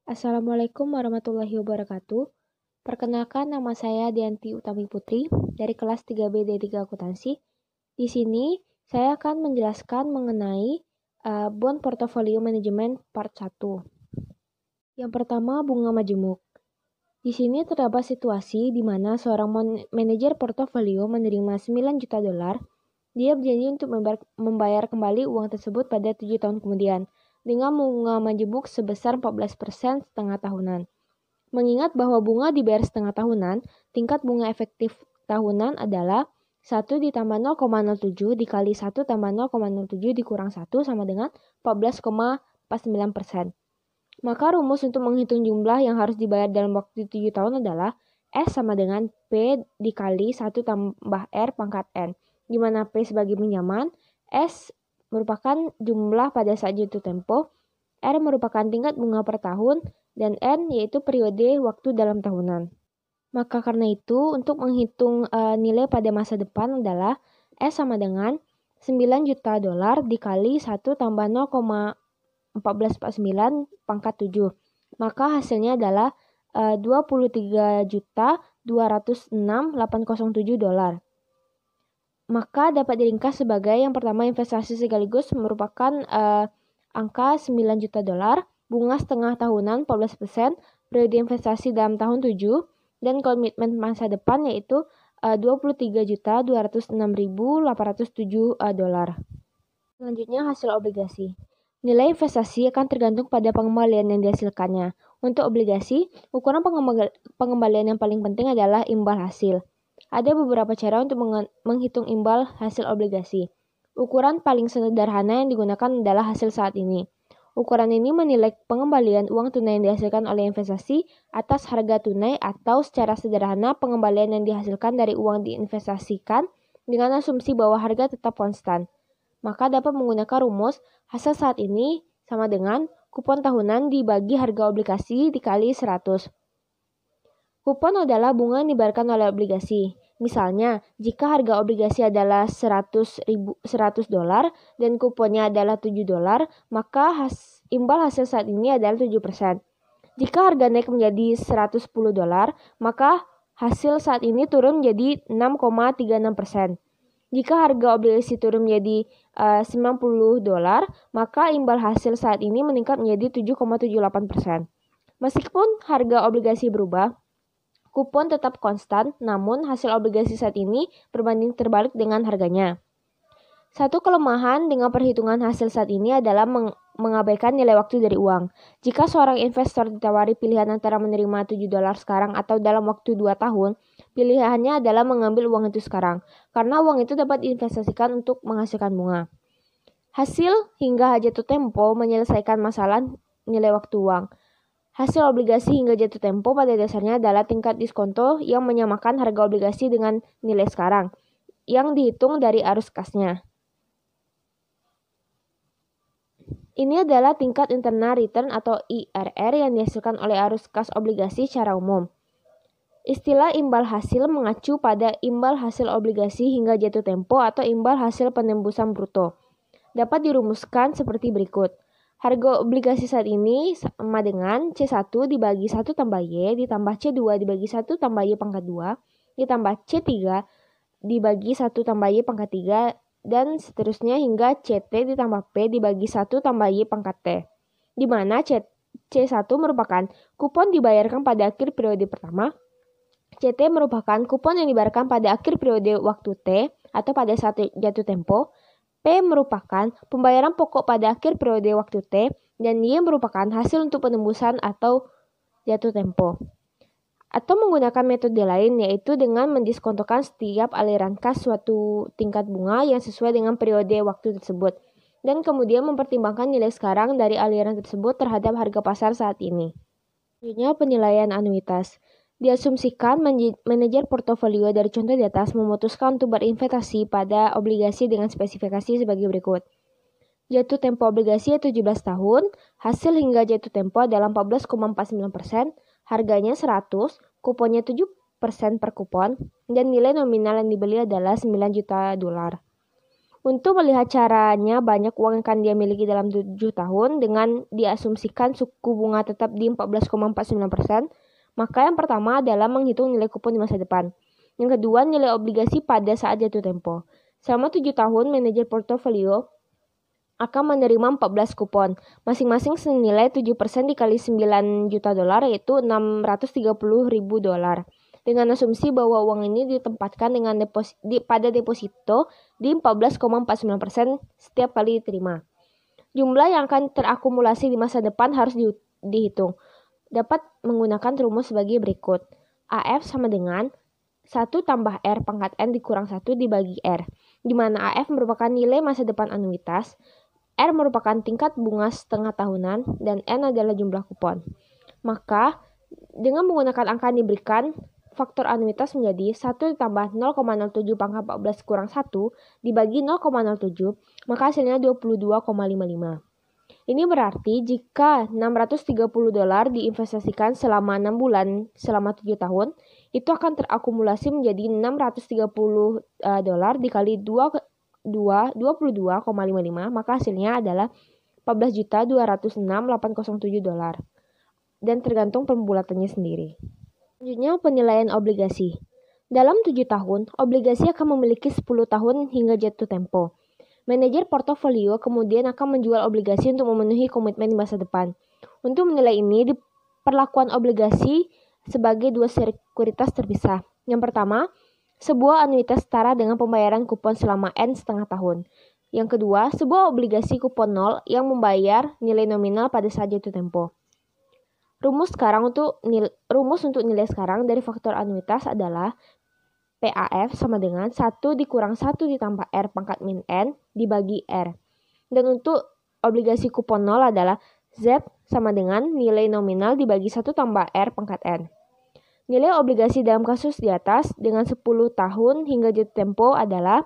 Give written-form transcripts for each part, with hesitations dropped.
Assalamualaikum warahmatullahi wabarakatuh. Perkenalkan, nama saya Dianti Utami Putri dari kelas 3B D3 Akuntansi. Di sini saya akan menjelaskan mengenai bond portfolio manajemen part 1. Yang pertama, bunga majemuk. Di sini terdapat situasi di mana seorang manajer portofolio menerima 9 juta dolar. Dia berjanji untuk membayar kembali uang tersebut pada 7 tahun kemudian dengan bunga majemuk sebesar 14% setengah tahunan. Mengingat bahwa bunga dibayar setengah tahunan, tingkat bunga efektif tahunan adalah 1 ditambah 0,07 dikali 1 tambah 0,07 dikurang 1 sama dengan 14,49%. Maka rumus untuk menghitung jumlah yang harus dibayar dalam waktu 7 tahun adalah S sama dengan P dikali 1 tambah R pangkat N, di mana P sebagai pinjaman, S merupakan jumlah pada saat jatuh tempo, R merupakan tingkat bunga per tahun, dan N yaitu periode waktu dalam tahunan. Maka karena itu, untuk menghitung nilai pada masa depan adalah S sama dengan 9 juta dolar dikali 1 tambah 0,1449 pangkat 7. Maka hasilnya adalah 23.206.807 dolar. Maka dapat diringkas sebagai yang pertama, investasi sekaligus merupakan angka 9 juta dolar, bunga setengah tahunan 14%, periode investasi dalam tahun 7, dan komitmen masa depan yaitu 23.206.807 dolar. Selanjutnya, hasil obligasi. Nilai investasi akan tergantung pada pengembalian yang dihasilkannya. Untuk obligasi, ukuran pengembalian yang paling penting adalah imbal hasil. Ada beberapa cara untuk menghitung imbal hasil obligasi. Ukuran paling sederhana yang digunakan adalah hasil saat ini. Ukuran ini menilai pengembalian uang tunai yang dihasilkan oleh investasi atas harga tunai, atau secara sederhana pengembalian yang dihasilkan dari uang diinvestasikan dengan asumsi bahwa harga tetap konstan. Maka dapat menggunakan rumus hasil saat ini sama dengan kupon tahunan dibagi harga obligasi dikali 100. Kupon adalah bunga yang dibayarkan oleh obligasi. Misalnya, jika harga obligasi adalah 100 dolar dan kuponnya adalah 7 dolar, maka imbal hasil saat ini adalah 7%. Jika harga naik menjadi 110 dolar, maka hasil saat ini turun menjadi 6,36%. Jika harga obligasi turun menjadi 90 dolar, maka imbal hasil saat ini meningkat menjadi 7,78%. Meskipun harga obligasi berubah, kupon tetap konstan, namun hasil obligasi saat ini berbanding terbalik dengan harganya. Satu kelemahan dengan perhitungan hasil saat ini adalah mengabaikan nilai waktu dari uang. Jika seorang investor ditawari pilihan antara menerima 7 dolar sekarang atau dalam waktu 2 tahun, pilihannya adalah mengambil uang itu sekarang, karena uang itu dapat diinvestasikan untuk menghasilkan bunga. Hasil hingga jatuh tempo menyelesaikan masalah nilai waktu uang. Hasil obligasi hingga jatuh tempo pada dasarnya adalah tingkat diskonto yang menyamakan harga obligasi dengan nilai sekarang, yang dihitung dari arus kasnya. Ini adalah tingkat internal return atau IRR yang dihasilkan oleh arus kas obligasi secara umum. Istilah imbal hasil mengacu pada imbal hasil obligasi hingga jatuh tempo atau imbal hasil penembusan bruto. Dapat dirumuskan seperti berikut. Harga obligasi saat ini sama dengan C1 dibagi 1 tambah Y ditambah C2 dibagi 1 tambah Y pangkat 2 ditambah C3 dibagi 1 tambah Y pangkat 3 dan seterusnya hingga CT ditambah P dibagi 1 tambah Y pangkat T, di mana C1 merupakan kupon dibayarkan pada akhir periode pertama, CT merupakan kupon yang dibayarkan pada akhir periode waktu T atau pada saat jatuh tempo, P merupakan pembayaran pokok pada akhir periode waktu T, dan Y merupakan hasil untuk penembusan atau jatuh tempo. Atau menggunakan metode lain, yaitu dengan mendiskontokan setiap aliran kas suatu tingkat bunga yang sesuai dengan periode waktu tersebut, dan kemudian mempertimbangkan nilai sekarang dari aliran tersebut terhadap harga pasar saat ini. Selanjutnya, penilaian anuitas. Diasumsikan manajer portofolio dari contoh di atas memutuskan untuk berinvestasi pada obligasi dengan spesifikasi sebagai berikut. Jatuh tempo obligasi 17 tahun, hasil hingga jatuh tempo adalah 14,49%, harganya 100, kuponnya 7% per kupon, dan nilai nominal yang dibeli adalah 9 juta dolar. Untuk melihat caranya banyak uang yang akan dia miliki dalam 7 tahun dengan diasumsikan suku bunga tetap di 14,49%, maka yang pertama adalah menghitung nilai kupon di masa depan. Yang kedua, nilai obligasi pada saat jatuh tempo. Selama 7 tahun, manajer portofolio akan menerima 14 kupon, masing-masing senilai 7% dikali 9 juta dolar, yaitu 630 ribu dolar. Dengan asumsi bahwa uang ini ditempatkan dengan pada deposito di 14,49% setiap kali diterima. Jumlah yang akan terakumulasi di masa depan harus dihitung. Dapat menggunakan rumus sebagai berikut. AF sama dengan 1 tambah R pangkat N dikurang 1 dibagi R, di mana AF merupakan nilai masa depan anuitas, R merupakan tingkat bunga setengah tahunan, dan N adalah jumlah kupon. Maka, dengan menggunakan angka yang diberikan, faktor anuitas menjadi 1 ditambah 0,07 pangkat 14 kurang 1 dibagi 0,07, maka hasilnya 22,55. Ini berarti jika 630 dolar diinvestasikan selama 6 bulan selama 7 tahun, itu akan terakumulasi menjadi 630 dolar dikali 22,55, maka hasilnya adalah 14.206.807 dolar. Dan tergantung pembulatannya sendiri. Selanjutnya, penilaian obligasi. Dalam 7 tahun, obligasi akan memiliki 10 tahun hingga jatuh tempo. Manajer portofolio kemudian akan menjual obligasi untuk memenuhi komitmen di masa depan. Untuk menilai ini, diperlakukan obligasi sebagai dua sekuritas terpisah. Yang pertama, sebuah anuitas setara dengan pembayaran kupon selama N,5 tahun. Yang kedua, sebuah obligasi kupon 0 yang membayar nilai nominal pada saat jatuh tempo. Rumus untuk nilai sekarang dari faktor anuitas adalah PAF sama dengan 1 dikurang 1 ditambah R pangkat min N dibagi R. Dan untuk obligasi kupon 0 adalah Z sama dengan nilai nominal dibagi 1 tambah R pangkat N. Nilai obligasi dalam kasus di atas dengan 10 tahun hingga jatuh tempo adalah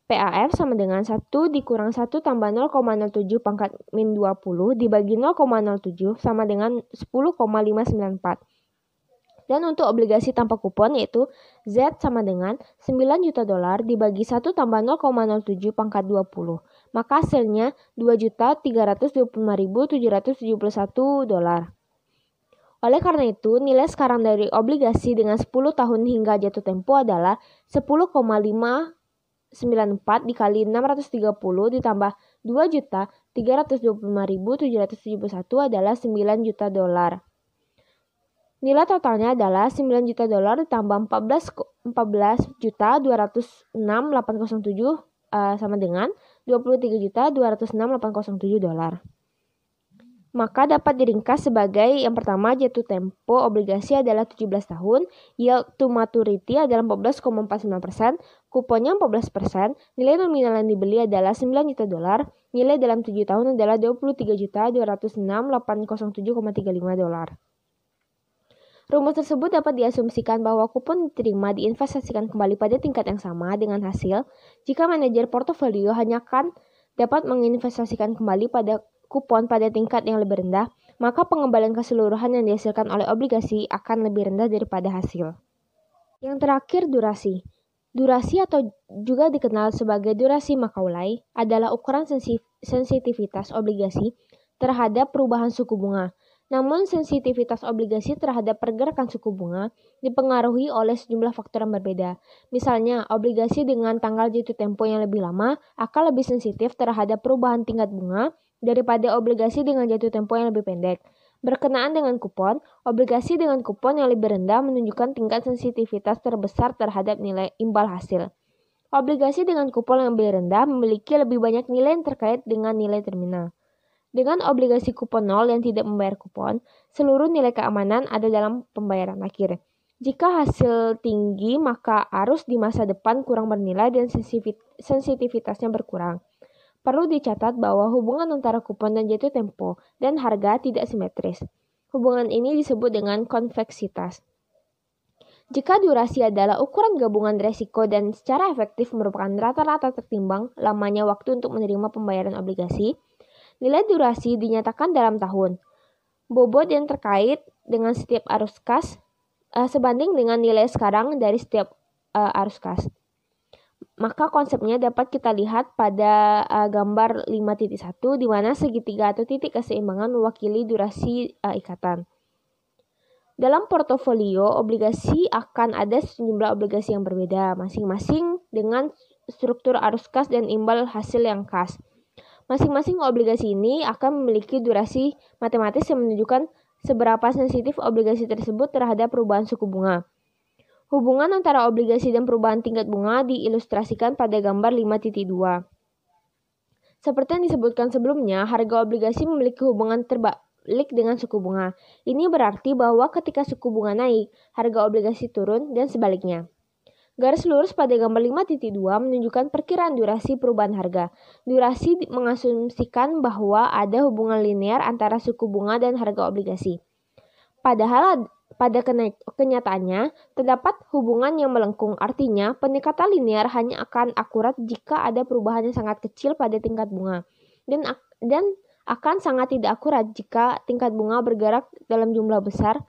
PAF sama dengan 1 dikurang 1 tambah 0,07 pangkat min 20 dibagi 0,07 sama dengan 10,594. Dan untuk obligasi tanpa kupon yaitu Z sama dengan 9 juta dolar dibagi 1 tambah 0,07 pangkat 20. Maka hasilnya 2.325.771 dolar. Oleh karena itu, nilai sekarang dari obligasi dengan 10 tahun hingga jatuh tempo adalah 10,594 dikali 630 ditambah 2.325.771 adalah 9 juta dolar. Nilai totalnya adalah 9 juta dolar ditambah 14.206.807 sama dengan 23.206.807 dolar. Maka dapat diringkas sebagai yang pertama, jatuh tempo obligasi adalah 17 tahun, yield to maturity adalah 14,49%, kuponnya 14%, nilai nominal yang dibeli adalah 9 juta dolar, nilai dalam 7 tahun adalah 23.206.807,35 dolar. Rumus tersebut dapat diasumsikan bahwa kupon diterima diinvestasikan kembali pada tingkat yang sama dengan hasil jika manajer portofolio hanya akan dapat menginvestasikan kembali pada kupon pada tingkat yang lebih rendah, maka pengembalian keseluruhan yang dihasilkan oleh obligasi akan lebih rendah daripada hasil. Yang terakhir, durasi. Durasi atau juga dikenal sebagai durasi Macaulay adalah ukuran sensitivitas obligasi terhadap perubahan suku bunga. Namun sensitivitas obligasi terhadap pergerakan suku bunga dipengaruhi oleh sejumlah faktor yang berbeda. Misalnya, obligasi dengan tanggal jatuh tempo yang lebih lama akan lebih sensitif terhadap perubahan tingkat bunga daripada obligasi dengan jatuh tempo yang lebih pendek. Berkenaan dengan kupon, obligasi dengan kupon yang lebih rendah menunjukkan tingkat sensitivitas terbesar terhadap nilai imbal hasil. Obligasi dengan kupon yang lebih rendah memiliki lebih banyak nilai yang terkait dengan nilai terminal. Dengan obligasi kupon 0 yang tidak membayar kupon, seluruh nilai keamanan ada dalam pembayaran akhir. Jika hasil tinggi, maka arus di masa depan kurang bernilai dan sensitivitasnya berkurang. Perlu dicatat bahwa hubungan antara kupon dan jatuh tempo dan harga tidak simetris. Hubungan ini disebut dengan konveksitas. Jika durasi adalah ukuran gabungan resiko dan secara efektif merupakan rata-rata tertimbang lamanya waktu untuk menerima pembayaran obligasi, nilai durasi dinyatakan dalam tahun. Bobot yang terkait dengan setiap arus kas sebanding dengan nilai sekarang dari setiap arus kas. Maka konsepnya dapat kita lihat pada gambar 5.1 di mana segitiga atau titik keseimbangan mewakili durasi ikatan. Dalam portofolio obligasi akan ada sejumlah obligasi yang berbeda, masing-masing dengan struktur arus kas dan imbal hasil yang khas. Masing-masing obligasi ini akan memiliki durasi matematis yang menunjukkan seberapa sensitif obligasi tersebut terhadap perubahan suku bunga. Hubungan antara obligasi dan perubahan tingkat bunga diilustrasikan pada gambar 5.2. Seperti yang disebutkan sebelumnya, harga obligasi memiliki hubungan terbalik dengan suku bunga. Ini berarti bahwa ketika suku bunga naik, harga obligasi turun dan sebaliknya. Garis lurus pada gambar 5.2 menunjukkan perkiraan durasi perubahan harga. Durasi mengasumsikan bahwa ada hubungan linear antara suku bunga dan harga obligasi. Padahal pada kenyataannya, terdapat hubungan yang melengkung, artinya pendekatan linear hanya akan akurat jika ada perubahan yang sangat kecil pada tingkat bunga, dan akan sangat tidak akurat jika tingkat bunga bergerak dalam jumlah besar.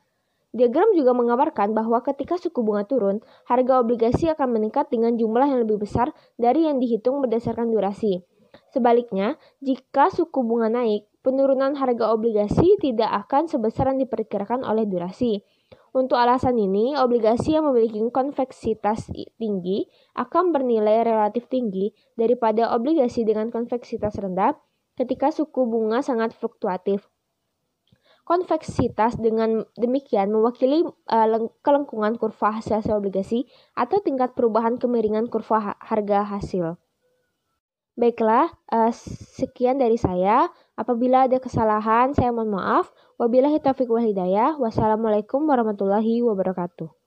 Diagram juga menggambarkan bahwa ketika suku bunga turun, harga obligasi akan meningkat dengan jumlah yang lebih besar dari yang dihitung berdasarkan durasi. Sebaliknya, jika suku bunga naik, penurunan harga obligasi tidak akan sebesar yang diperkirakan oleh durasi. Untuk alasan ini, obligasi yang memiliki konveksitas tinggi akan bernilai relatif tinggi daripada obligasi dengan konveksitas rendah ketika suku bunga sangat fluktuatif. Konveksitas dengan demikian mewakili kelengkungan kurva hasil obligasi atau tingkat perubahan kemiringan kurva harga hasil. Baiklah, sekian dari saya. Apabila ada kesalahan, saya mohon maaf. Wabillahi taufiq wal hidayah. Wassalamualaikum warahmatullahi wabarakatuh.